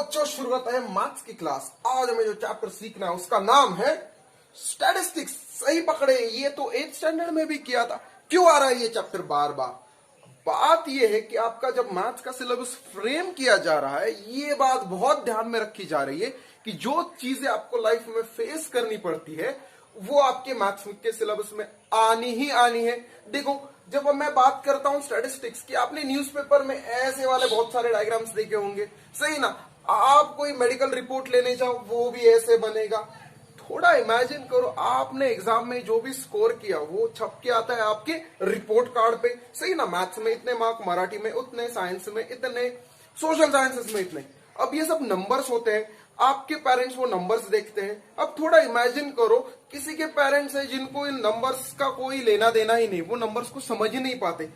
बच्चों, शुरू करते हैं मैथ्स की क्लास। आज हमें जो चैप्टर सीखना है उसका नाम है स्टैटिस्टिक्स। सही पकड़े, ये तो 8th स्टैंडर्ड में भी किया था। क्यों आ रहा है ये चैप्टर बार बार? बात ये है कि आपका जब मैथ्स का सिलेबस फ्रेम किया जा रहा है, ये बात बहुत ध्यान में रखी जा रही है कि जो चीजें आपको लाइफ में फेस करनी पड़ती है वो आपके मैथ्स के सिलेबस में आनी ही आनी है। देखो, जब मैं बात करता हूं स्टैटिस्टिक्स की, आपने न्यूज़पेपर में ऐसे वाले बहुत सारे डायग्राम्स देखे होंगे, सही ना? आप कोई मेडिकल रिपोर्ट लेने जाओ, वो भी ऐसे बनेगा। थोड़ा इमेजिन करो, आपने एग्जाम में जो भी स्कोर किया वो छप के आता है आपके रिपोर्ट कार्ड पे, सही ना? मैथ्स में इतने मार्क, मराठी में उतने, साइंस में इतने, सोशल साइंसेस में इतने। अब ये सब नंबर्स होते हैं, आपके पेरेंट्स वो नंबर्स देखते हैं। अब थोड़ा इमेजिन करो, किसी के पेरेंट्स है जिनको इन नंबर्स का कोई लेना देना ही नहीं, वो नंबर्स को समझ ही नहीं पाते।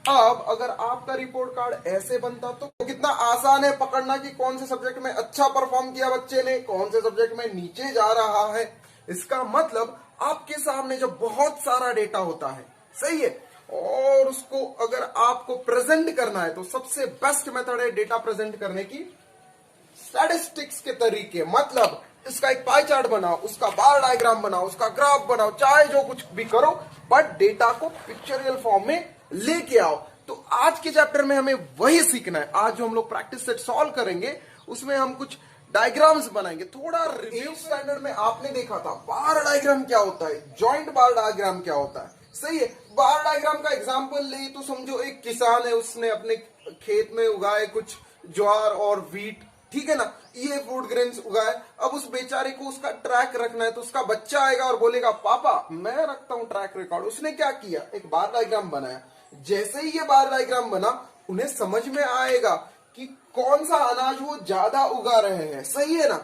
अब अगर आपका रिपोर्ट कार्ड ऐसे बनता तो कितना आसान है पकड़ना कि कौन से सब्जेक्ट में अच्छा परफॉर्म किया बच्चे ने, कौन से सब्जेक्ट में नीचे जा रहा है। इसका मतलब आपके सामने जब बहुत सारा डेटा होता है, सही है, और उसको अगर आपको प्रेजेंट करना है तो सबसे बेस्ट मेथड है डेटा प्रेजेंट करने की स्टैटिस्टिक्स के तरीके। मतलब इसका एक पाई चार्ट बनाओ, उसका बार डायग्राम बनाओ, उसका ग्राफ बनाओ, चाहे जो कुछ भी करो, बट डेटा को पिक्चरियल फॉर्म में लेके आओ। तो आज के चैप्टर में हमें वही सीखना है। आज जो हम लोग प्रैक्टिस सेट सॉल्व करेंगे उसमें हम कुछ डायग्राम्स बनाएंगे। थोड़ा रिव्यू स्टैंडर्ड में आपने देखा था बार डायग्राम क्या होता है, जॉइंट बार डायग्राम क्या होता है, सही है। बार डायग्राम का एग्जांपल ले तो समझो एक किसान है, उसने अपने खेत में उगाए कुछ ज्वार और व्हीट, ठीक है ना, ये फूड ग्रेन्स उगाए। अब उस बेचारे को उसका ट्रैक रखना है, तो उसका बच्चा आएगा और बोलेगा पापा मैं रखता हूं ट्रैक रिकॉर्ड। उसने क्या किया, एक बार डायग्राम बनाया। जैसे ही ये बार डायग्राम बना, उन्हें समझ में आएगा कि कौन सा अनाज वो ज्यादा उगा रहे हैं, सही है ना।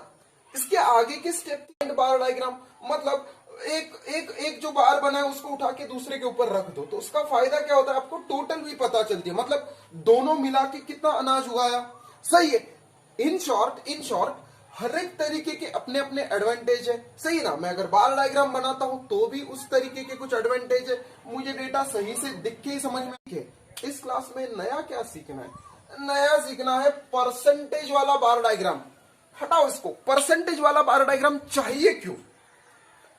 इसके आगे के स्टेप बार डायग्राम, मतलब एक एक एक जो बार बना है उसको उठा के दूसरे के ऊपर रख दो, तो उसका फायदा क्या होता है, आपको टोटल भी पता चलती है, मतलब दोनों मिला के कितना अनाज उगाया, सही है। इन शॉर्ट हर एक तरीके के अपने अपने एडवांटेज है, सही ना। मैं अगर बार डायग्राम बनाता हूं तो भी उस तरीके के कुछ एडवांटेज है, मुझे डेटा सही से दिख के ही समझ में आए। इस क्लास में नया क्या सीखना है? नया सीखना है परसेंटेज वाला बार डायग्राम। हटाओ इसको, परसेंटेज वाला बार डायग्राम चाहिए क्यों?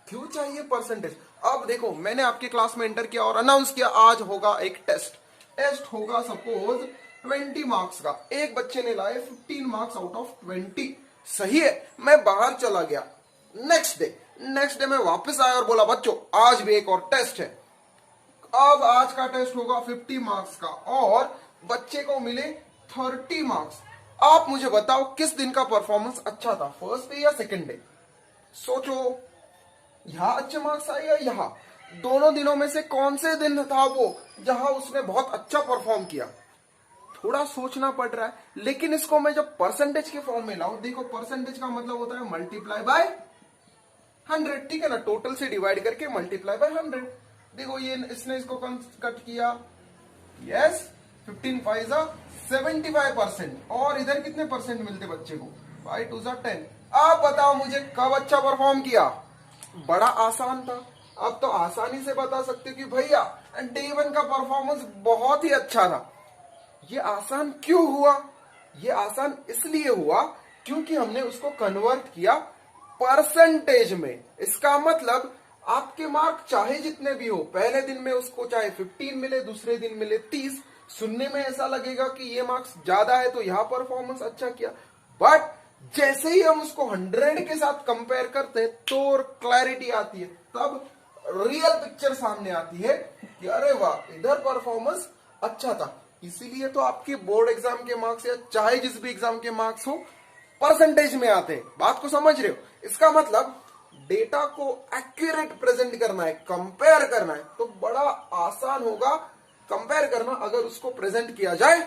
क्यों चाहिए परसेंटेज? अब देखो, मैंने आपके क्लास में एंटर किया और अनाउंस किया आज होगा एक टेस्ट होगा सपोज 20 मार्क्स का। एक बच्चे ने लाए 15 मार्क्स आउट ऑफ 20, सही है। मैं बाहर चला गया, नेक्स्ट डे मैं वापस आया और बोला बच्चों आज भी एक और टेस्ट है। अब आज का टेस्ट होगा 50 मार्क्स का और बच्चे को मिले 30 मार्क्स। आप मुझे बताओ किस दिन का परफॉर्मेंस अच्छा था, फर्स्ट डे या सेकंड डे? सोचो, यहां अच्छे मार्क्स आए या यहां? दोनों दिनों में से कौन से दिन था वो जहां उसने बहुत अच्छा परफॉर्म किया? थोड़ा सोचना पड़ रहा है। लेकिन इसको मैं जब परसेंटेज के फॉर्म में लाऊं, देखो परसेंटेज का मतलब होता है मल्टीप्लाई बाय 100, ठीक है ना, टोटल से डिवाइड करके मल्टीप्लाई बाय 100। देखो ये इसने इसको कट किया, यस 15 5 75%, और इधर कितने परसेंट मिलते बच्चे को? 5 2 10। आप बताओ मुझे कब अच्छा परफॉर्म किया? बड़ा आसान था। अब तो आसानी से बता सकते हो कि भैया डे 1 का परफॉर्मेंस बहुत ही अच्छा था। ये आसान क्यों हुआ? ये आसान इसलिए हुआ क्योंकि हमने उसको कन्वर्ट किया परसेंटेज में। इसका मतलब आपके मार्क चाहे जितने भी हो, पहले दिन में उसको चाहे 15 मिले, दूसरे दिन मिले 30, सुनने में ऐसा लगेगा कि ये मार्क्स ज्यादा है तो यहां परफॉर्मेंस अच्छा किया, बट जैसे ही हम उसको 100 के साथ कंपेयर करते हैं तो क्लैरिटी आती है, तब रियल पिक्चर सामने आती है कि अरे वाह इधर परफॉर्मेंस अच्छा था। इसीलिए तो आपके बोर्ड एग्जाम के मार्क्स या चाहे जिस भी एग्जाम के मार्क्स हो परसेंटेज में आते हैं। बात को समझ रहे हो? इसका मतलब डेटा को एक्यूरेट प्रेजेंट करना है, कंपेयर करना है, तो बड़ा आसान होगा कंपेयर करना अगर उसको प्रेजेंट किया जाए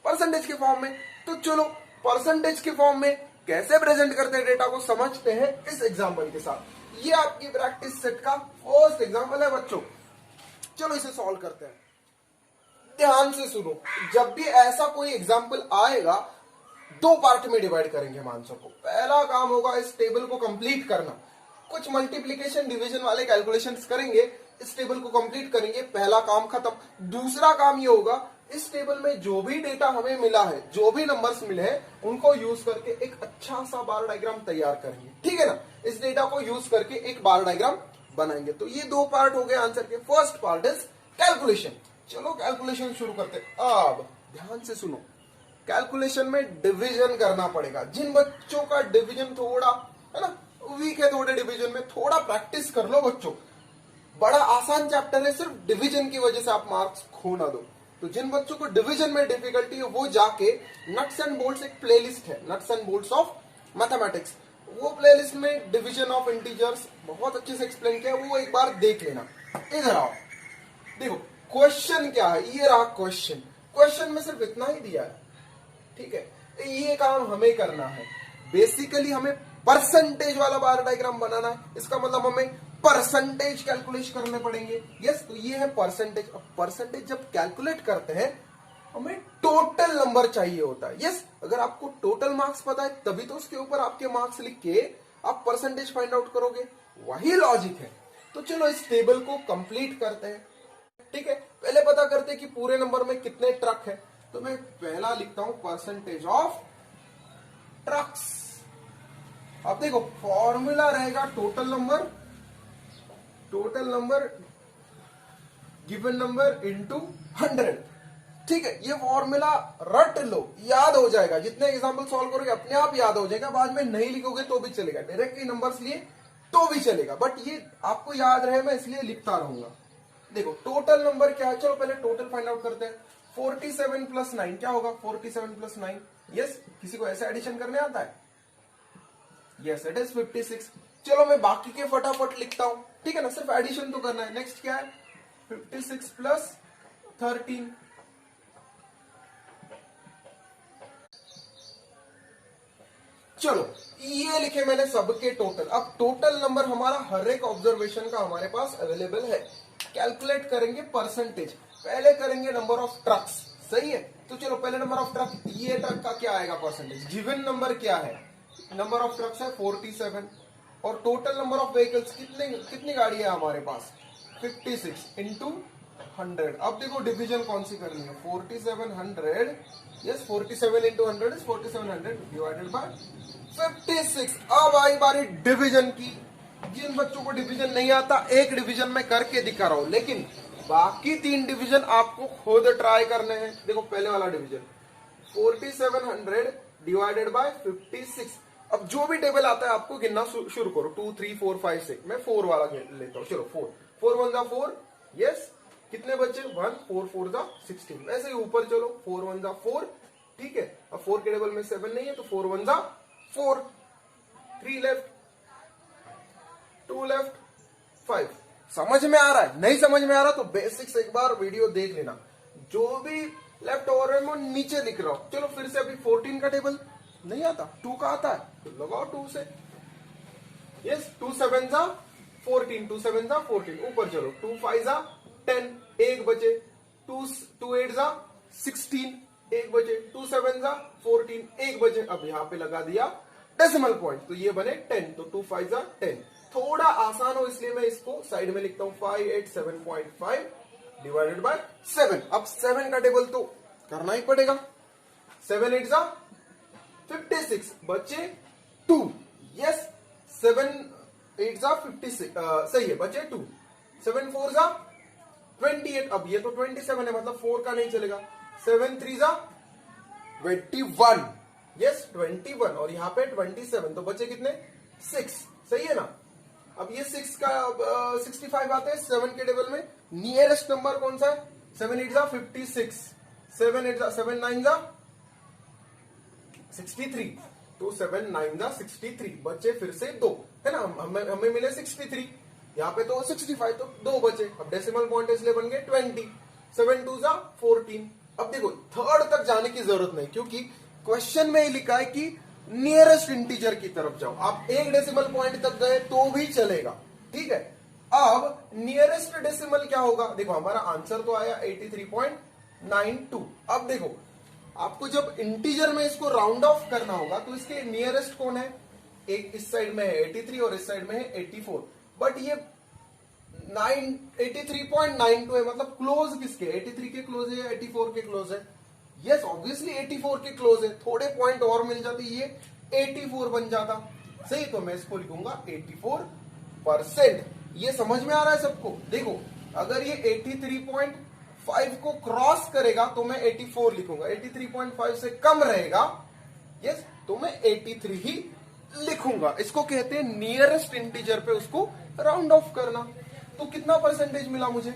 परसेंटेज के फॉर्म में। तो चलो परसेंटेज के फॉर्म में कैसे प्रेजेंट करते हैं डेटा को समझते हैं इस एग्जाम्पल के साथ। ये आपकी प्रैक्टिस सेट का फर्स्ट एग्जाम्पल है बच्चों। चलो इसे सॉल्व करते हैं। ध्यान से सुनो, जब भी ऐसा कोई एग्जाम्पल आएगा दो पार्ट में डिवाइड करेंगे हम आंसर को। पहला काम होगा इस टेबल को कंप्लीट करना, कुछ मल्टीप्लिकेशन डिवीजन वाले कैलकुलेशंस करेंगे, इस टेबल को कंप्लीट करेंगे, पहला काम खत्म। दूसरा काम ये होगा इस टेबल में जो भी डेटा हमें मिला है, जो भी नंबर्स मिले हैं, उनको यूज करके एक अच्छा सा बार डायग्राम तैयार करेंगे, ठीक है ना। इस डेटा को यूज करके एक बार डायग्राम बनाएंगे। तो ये दो पार्ट हो गए आंसर के। First part is calculation. चलो कैलकुलेशन शुरू करते हैं। अब ध्यान से सुनो, कैलकुलेशन में डिवीजन करना पड़ेगा। जिन बच्चों का डिवीजन थोड़ा है ना वीक है, थोड़े डिवीजन में थोड़ा प्रैक्टिस कर लो बच्चों। बड़ा आसान चैप्टर है, सिर्फ डिवीजन की वजह से आप मार्क्स खो ना दो। तो जिन बच्चों को डिवीजन में डिफिकल्टी है वो जाके नट्स एंड बोल्ट्स एक प्लेलिस्ट है, nuts and bolts of mathematics, वो प्लेलिस्ट में डिवीजन ऑफ इंटीजर्स बहुत अच्छे से एक्सप्लेन किया, वो एक बार देख लेना। इधर आओ, देखो क्वेश्चन क्या है, ये रहा क्वेश्चन। क्वेश्चन में सिर्फ इतना ही दिया है, ठीक है। ये काम हमें करना है। बेसिकली हमें परसेंटेज वाला बार डायग्राम बनाना है। इसका मतलब हमें परसेंटेज कैलकुलेट करने पड़ेंगे। यस, तो ये है परसेंटेज। अब परसेंटेज जब कैलकुलेट करते हैं हमें टोटल नंबर चाहिए होता है। यस, अगर आपको टोटल मार्क्स पता है तभी तो उसके ऊपर आपके मार्क्स लिख के आप परसेंटेज फाइंड आउट करोगे। वही लॉजिक है। तो चलो इस टेबल को कंप्लीट करते हैं, ठीक है। पहले पता करते हैं कि पूरे नंबर में कितने ट्रक है। तो मैं पहला लिखता हूं परसेंटेज ऑफ ट्रक्स। अब देखो फॉर्मूला रहेगा total number given number into 100, ठीक है। ये फॉर्मूला रट लो, याद हो जाएगा। जितने एग्जांपल सॉल्व करोगे अपने आप याद हो जाएगा। बाद में नहीं लिखोगे तो भी चलेगा, डायरेक्टली नंबर्स लिए तो भी चलेगा, बट ये आपको याद रहे, मैं इसलिए लिखता रहूंगा। देखो टोटल नंबर क्या है, चलो पहले टोटल फाइंड आउट करते हैं। 47 प्लस 9 क्या होगा? 47 प्लस 9, यस। किसी को ऐसे एडिशन करने आता है? Yes, it is 56। चलो मैं बाकी के फटाफट लिखता हूं, ठीक है ना। सिर्फ एडिशन तो करना है। नेक्स्ट क्या है? 56 प्लस 13, चलो ये लिखे मैंने सबके टोटल। अब टोटल नंबर हमारा हर एक ऑब्जर्वेशन का हमारे पास अवेलेबल है। कैलकुलेट करेंगे परसेंटेज। पहले करेंगे नंबर ऑफ ट्रक्स, सही है। तो चलो पहले नंबर ऑफ ट्रक, ये ट्रक का क्या आएगा परसेंटेज? गिवन नंबर क्या है? नंबर ऑफ ट्रक्स है 47 और टोटल नंबर ऑफ व्हीकल्स कितनी गाड़ी है हमारे पास? 56 इंटू 100। अब देखो डिवीजन कौन सी करनी है? 4700, yes, 47 into 100 is 4700 divided by 56। अब आई बारी डिवीजन की। जिन बच्चों को डिवीजन नहीं आता, एक डिवीजन में करके दिखा रहा हूं, लेकिन बाकी 3 डिवीजन आपको खुद ट्राई करने हैं। देखो पहले वाला डिवीजन 4700 डिवाइडेड बाय 56। अब जो भी टेबल आता है आपको गिनना शुरू करो। 2 3 4 5 6, मैं 4 वाला लेता हूं। चलो 4 1 जा 4, यस। कितने बच्चे? 1 4 4 जा 16। वैसे ही ऊपर चलो, 4 1 जा 4, ठीक है। अब 4 के टेबल में 7 नहीं है तो 4 1 जा 4, 3 लेफ्ट, 2 लेफ्ट, 5। समझ में आ रहा है? नहीं समझ में आ रहा तो बेसिक्स एक बार वीडियो देख लेना। जो भी लेफ्ट ओवर है मैं नीचे लिख रहा हूं। चलो फिर से अभी 14 का टेबल नहीं आता, 2 का आता है तो लगाओ 2 से, यस। 2 7 जा 14, 2 7 जा 14। ऊपर चलो, 2 5 जा 10, एक बचे। 2 8 जा 16, एक बचे। 2 7 जा 14, एक बचे। अब यहां पे लगा दिया डेसिमल पॉइंट, तो ये बने 10। तो 2 5 जा 10। थोड़ा आसान हो इसलिए मैं इसको साइड में लिखता हूं 587.5 डिवाइडेड बाय 7। अब 7 का टेबल तो करना ही पड़ेगा। 7 8 जा 56, बचे 2, यस। 7 8 जा 56, सही है, बचे 2। 7 4 जा 28। अब ये तो 27 है, मतलब 4 का नहीं चलेगा। 7 3 जा 21, यस 21, और यहाँ पे 27, तो बचे कितने? 6, सही है ना। अब ये 6 का 65 आते हैं 7 के टेबल में। नियरेस्ट नंबर कौन सा है? 7 8 जा 56, 7 8 जा 7 9 जा 63, तो 7 9 जा 63, बचे फिर से 2, है ना। हमें मिले 63, यहाँ पे तो 65, तो 2 बचे। अब डेसिमल पॉइंट इसलिए बन गए 20। 7 2 जा 14। अब देखो थर्ड तक जाने की जरूरत नहीं, क्योंकि क्वेश्चन में ही लिखा है कि नियरेस्ट इंटीजर की तरफ जाओ। आप एक डेसिमल पॉइंट तक गए तो भी चलेगा, ठीक है। अब नियरेस्ट डेसिमल क्या होगा? देखो हमारा आंसर तो आया 83.92। अब देखो आपको जब इंटीजर में इसको राउंड ऑफ करना होगा तो इसके नियरेस्ट कौन है? एक इस साइड में है 83 और इस साइड में है 84, बट ये 83.92 है, मतलब क्लोज किसके, 83 के क्लोज है या 84 के क्लोज है? यस ऑब्वियसली 84 के क्लोज है, थोड़े पॉइंट और मिल जाते ये 84 बन जाता। सही, तो मैं इसको लिखूंगा 84%। ये समझ में आ रहा है सबको? देखो अगर ये 83.5 को क्रॉस करेगा तो मैं 84 लिखूंगा, 83.5 से कम रहेगा यस तो मैं 83 ही लिखूंगा। इसको कहते हैं नियरेस्ट इंटीजर पे उसको राउंड ऑफ करना। तो कितना परसेंटेज मिला मुझे?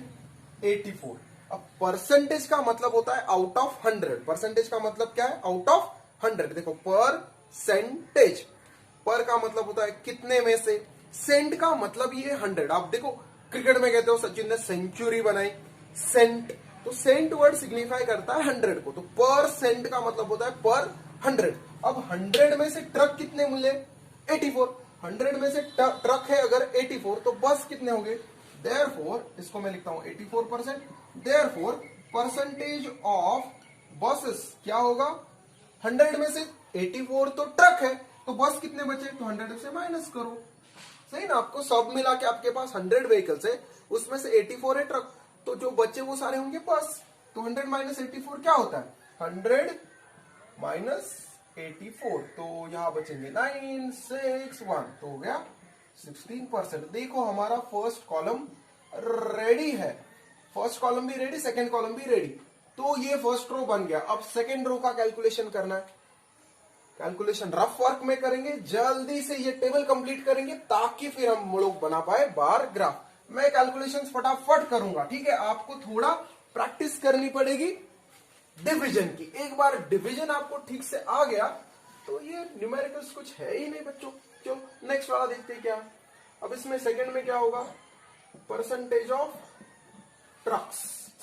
84। अब परसेंटेज का मतलब होता है आउट ऑफ 100। परसेंटेज का मतलब क्या है? Out of 100। देखो परसेंटेज, पर का मतलब होता है कितने में से, सेंट का मतलब ये 100। आप देखो क्रिकेट में कहते हो सचिन ने सेंचुरी बनाई, सेंट, तो सेंट वर्ड सिग्निफाई करता है 100 को, तो पर सेंट का मतलब होता है पर 100। अब 100 में से ट्रक कितने मिले? 84। 100 में से ट्रक है अगर 84 तो बस कितने होंगे? देयरफॉर इसको मैं लिखता हूं 84%। देयरफॉर परसेंटेज ऑफ बसेस क्या होगा? 100 में से 84 तो ट्रक है, तो बस कितने बचे? तो 100 से माइनस करो। सही ना? आपको सब मिला के आपके पास 100 व्हीकल्स है, उसमें से 84 है ट्रक, तो जो बचे वो सारे होंगे बस। तो 100 माइनस 84 क्या होता है? 100 माइनस 84, तो यहां बचेंगे 9, 6, 1, तो हो गया 16%। देखो हमारा फर्स्ट कॉलम रेडी है, फर्स्ट कॉलम भी रेडी, सेकेंड कॉलम भी रेडी, तो ये फर्स्ट रो बन गया। अब सेकेंड रो का कैलकुलेशन करना है। कैलकुलेशन रफ वर्क में करेंगे, जल्दी से ये टेबल कंप्लीट करेंगे ताकि फिर हम लोग बना पाए बार ग्राफ। मैं कैलकुलेशंस फटाफट करूंगा, ठीक है? आपको थोड़ा प्रैक्टिस करनी पड़ेगी डिवीजन की। एक बार डिवीजन आपको ठीक से आ गया तो ये न्यूमेरिकल्स कुछ है ही नहीं बच्चों। चलो नेक्स्ट वाला देखते हैं क्या। अब इसमें सेकंड में क्या होगा? Percentage of trucks,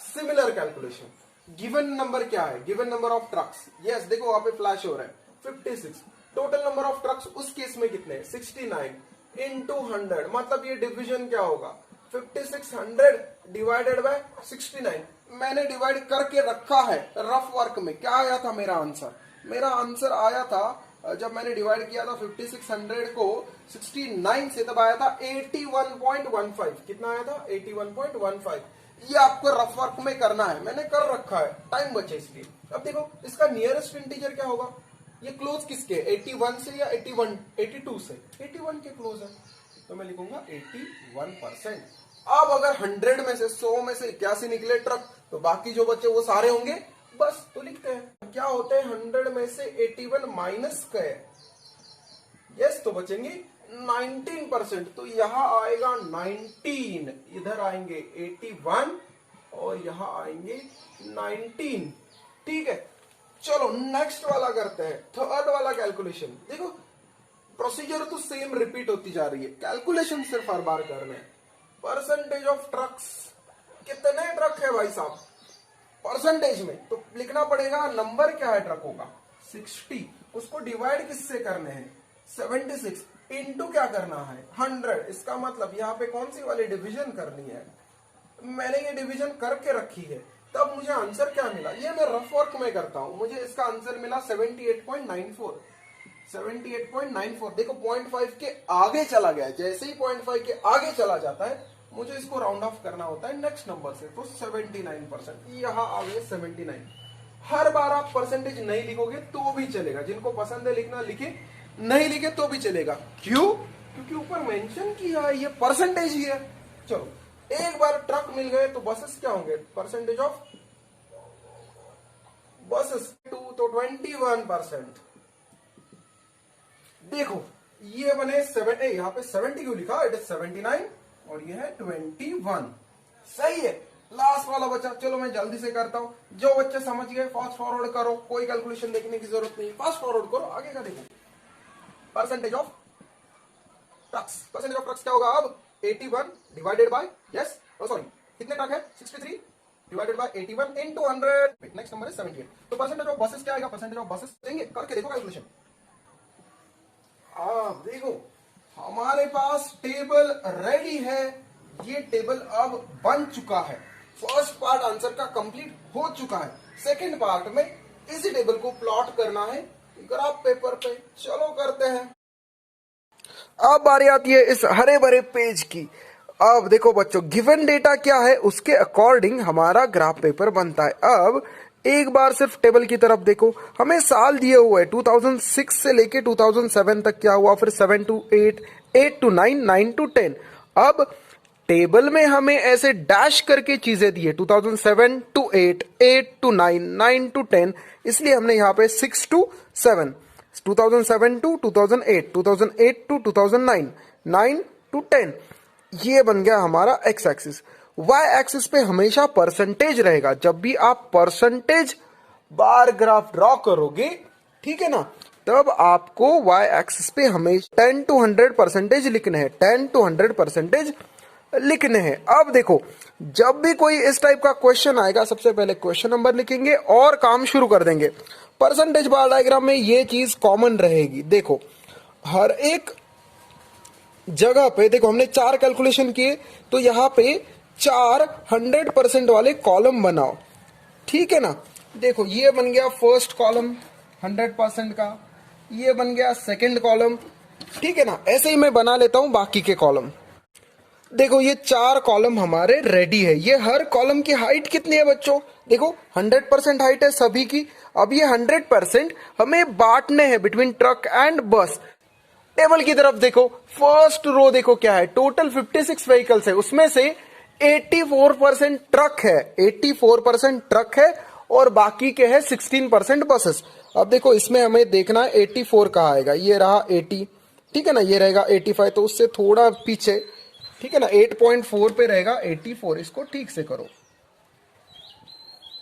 similar calculation. Given number क्या है? Given number of trucks, yes देखो वहां पे फ्लैश हो रहा है 56। टोटल नंबर ऑफ ट्रक्स उस केस में कितने हैं? 69 इंटू 100, मतलब ये डिवीजन क्या होगा? 5600 डिवाइडेड बाय 69। मैंने डिवाइड करके रखा है रफ वर्क में। क्या आया था मेरा आंसर? मेरा आंसर आया था जब मैंने डिवाइड किया था 5600 को 69 से, तब आया था 81.15। कितना आया था? 81.15। ये आपको रफ वर्क में करना है, मैंने कर रखा है, टाइम बचे इसलिए। अब देखो इसका नियरेस्ट इंटीजर क्या होगा? ये क्लोज किसके? 81 से या 81 82 से? 81 के क्लोज है, तो मैं लिखूंगा 81%। अब अगर 100 में से 100 में से 81 निकले ट्रक, तो बाकी जो बचे वो सारे होंगे बस। तो लिखते हैं क्या होते हैं 100 में से 81 माइनस का, यस तो बचेंगे 19%। तो यहां आएगा 19, इधर आएंगे 81 और यहां आएंगे 19। ठीक है, चलो नेक्स्ट वाला करते हैं, थर्ड वाला कैलकुलेशन। देखो प्रोसीजर तो सेम रिपीट होती जा रही है, कैलकुलेशन सिर्फ हर बार करना है। परसेंटेज ऑफ ट्रक्स, कितने ट्रक है भाई साहब परसेंटेज में? तो लिखना पड़ेगा नंबर क्या है ट्रकों का? 60। उसको डिवाइड किससे करने हैं? 76 इंटू क्या करना है? 100। इसका मतलब यहाँ पे कौन सी वाली डिवीजन करनी है? मैंने ये डिवीजन करके रखी है, तब मुझे आंसर क्या मिला? ये मैं रफ वर्क में करता हूं, मुझे इसका आंसर मिला 78.94। 78.94। देखो 0.5 के आगे चला गया, जैसे ही 0.5 के आगे चला जाता है मुझे इसको राउंड ऑफ करना होता है नेक्स्ट नंबर से, तो 79%। यहाँ आ गए 79। हर बार आप परसेंटेज नहीं लिखोगे तो भी चलेगा, जिनको पसंद है लिखना लिखे, नहीं लिखे तो भी चलेगा। क्यों? क्योंकि ऊपर मेंशन किया है ये परसेंटेज ही है। चलो एक बार ट्रक मिल गए तो बसेस क्या होंगे? परसेंटेज ऑफ बसेस 2, तो 21%। देखो ये बने 7, यहाँ पे 70 क्यों लिखा? इट इज 79 और ये है 21। सही है। लास्ट वाला बचा, चलो मैं जल्दी से करता हूं। जो बच्चे समझ गए फास्ट फॉरवर्ड करो, कोई कैलकुलेशन देखने की जरूरत नहीं, फास्ट फॉरवर्ड करो, आगे का देखो। Percentage of trucks, percentage of trucks क्या होगा? अब 81 डिवाइडेड बाय, यस सॉरी कितने ट्रक है? 63 divided by 81 into 100। Next number है 78। तो परसेंटेज ऑफ बसेस क्या आएगा? परसेंटेज ऑफ बसेस देंगे, करके देखो कैलकुलेशन। देखो हमारे पास टेबल रेडी है, ये टेबल अब बन चुका है। फर्स्ट पार्ट आंसर का कंप्लीट हो चुका है, सेकंड पार्ट में इसी टेबल को प्लॉट करना है ग्राफ पेपर पे। चलो करते हैं। अब बारी आती है इस हरे भरे पेज की। अब देखो बच्चों, गिवन डेटा क्या है उसके अकॉर्डिंग हमारा ग्राफ पेपर बनता है। अब एक बार सिर्फ टेबल की तरफ देखो, हमें साल दिए हुए है 2006 से लेके 2007 तक क्या हुआ, फिर 7 to 8, 8 to 9, 9 to 10। अब टेबल में हमें ऐसे डैश करके चीजें दी है, 2007 to 8, 8 to 9, 9 to 10, इसलिए हमने यहाँ पे 6 to 7, 2007 to 2008, 2008 to 2009, 9 to 10, ये बन गया हमारा एक्स एक्सिस। वाई एक्सिस पे हमेशा परसेंटेज रहेगा। जब भी आप परसेंटेज बार ग्राफ ड्रॉ करोगे, ठीक है ना, तब आपको वाई एक्सिस पे हमेशा 10 to 100% लिखने हैं, 10 to 100% लिखने हैं। अब देखो, जब भी कोई इस टाइप का क्वेश्चन आएगा, सबसे पहले क्वेश्चन नंबर लिखेंगे और काम शुरू कर देंगे। परसेंटेज बार डायग्राम में ये चीज कॉमन रहेगी। देखो, हर एक जगह पे देखो, हमने 4 कैलकुलेशन किए, तो यहां पे 4 100% वाले कॉलम बनाओ, ठीक है ना। देखो, ये बन गया फर्स्ट कॉलम 100% का, ये बन गया सेकंड कॉलम, ठीक है ना। ऐसे ही मैं बना लेता हूं बाकी के कॉलम। देखो, ये 4 कॉलम हमारे रेडी है। ये हर कॉलम की हाइट कितनी है बच्चों? देखो, 100% हाइट है सभी की। अब ये 100% हमें बांटने हैं बिटवीन ट्रक एंड बस। टेबल की तरफ देखो, फर्स्ट रो देखो क्या है, टोटल 56 व्हीकल्स है, उसमें से 84% ट्रक है, 84% ट्रक है और बाकी के है 16% बसेस। अब देखो, इसमें हमें देखना है 84 कहाँ आएगा। ये रहा 80, ठीक है ना, ये रहेगा 85, तो उससे थोड़ा पीछे, ठीक है ना, 8.4 पे रहेगा 84। इसको ठीक से करो,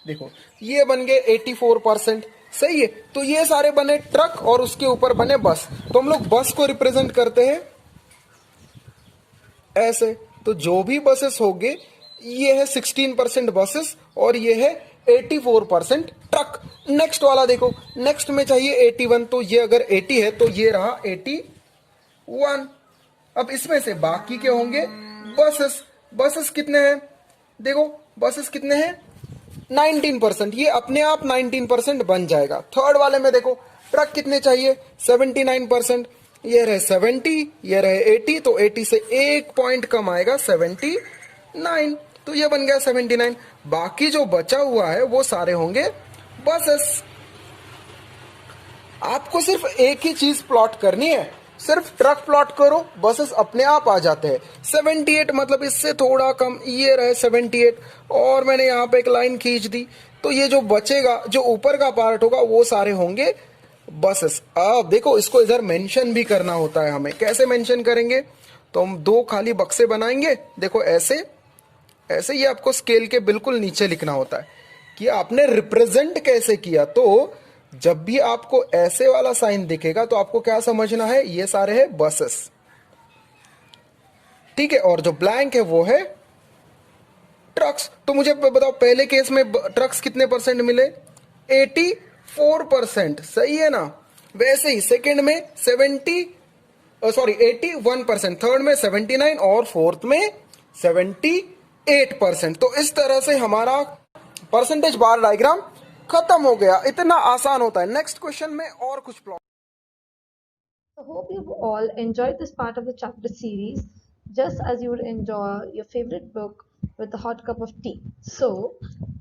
देखो ये बन गए 84%, सही है। तो ये सारे बने ट्रक और उसके ऊपर बने बस। तो हम लोग बस को रिप्रेजेंट करते हैं ऐसे। तो जो भी बसेस होंगे, ये है 16% बसेस और ये है 84% ट्रक। नेक्स्ट वाला देखो, नेक्स्ट में चाहिए 81, तो ये अगर 80 है तो ये रहा 81। अब इसमें से बाकी के होंगे बसेस। बसेस कितने हैं? देखो, बसेस कितने हैं? 19%। ये अपने आप 19% बन जाएगा। थर्ड वाले में देखो, ट्रक कितने चाहिए? 79%। ये रहे 70, ये रहे 80, तो 80 से 1 पॉइंट कम आएगा 79, तो ये बन गया 79। बाकी जो बचा हुआ है वो सारे होंगे बसेस। आपको सिर्फ एक ही चीज प्लॉट करनी है, सिर्फ ट्रक प्लॉट करो, बसेस अपने आप आ जाते हैं। 78 मतलब इससे थोड़ा कम, ये रहे 78, और मैंने यहाँ पे एक लाइन खींच दी, तो ये जो बचेगा, जो ऊपर का पार्ट होगा, वो सारे होंगे बसेस। अब देखो, इसको इधर मेंशन भी करना होता है हमें। कैसे मेंशन करेंगे? तो हम 2 खाली बक्से बनाएंगे। देखो, ऐसे ऐसे ये आपको स्केल के बिल्कुल नीचे लिखना होता है कि आपने रिप्रेजेंट कैसे किया। तो जब भी आपको ऐसे वाला साइन दिखेगा तो आपको क्या समझना है? ये सारे हैं बसेस, ठीक है। और जो ब्लैंक है वो है ट्रक्स। तो मुझे बताओ, पहले केस में ट्रक्स कितने परसेंट मिले? 84%, सही है ना। वैसे ही सेकंड में 81%, थर्ड में 79 और फोर्थ में 78%। तो इस तरह से हमारा परसेंटेज बार डायग्राम खत्म हो गया। इतना आसान होता है। नेक्स्ट क्वेश्चन में और कुछ plot. I hope you've all enjoyed this part of the chapter series just as you would enjoy your favorite book with a hot cup of tea. So,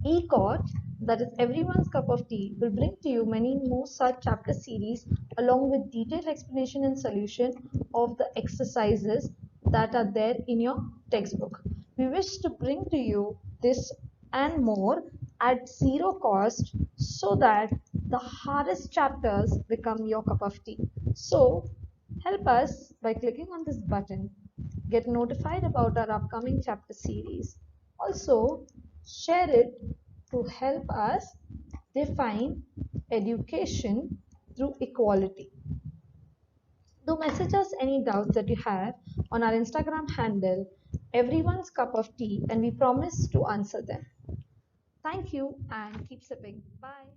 ECOT, that is everyone's cup of tea, will bring to you many more such chapter series along with detailed explanation and solution of the exercises that are there in your textbook. We wish to bring to you this and more at zero cost so that the hardest chapters become your cup of tea. So, help us by clicking on this button. Get notified about our upcoming chapter series. Also, share it to help us define education through equality. Do message us any doubts that you have on our Instagram handle, everyone's cup of tea, and we promise to answer them. Thank you and keep sipping. Bye.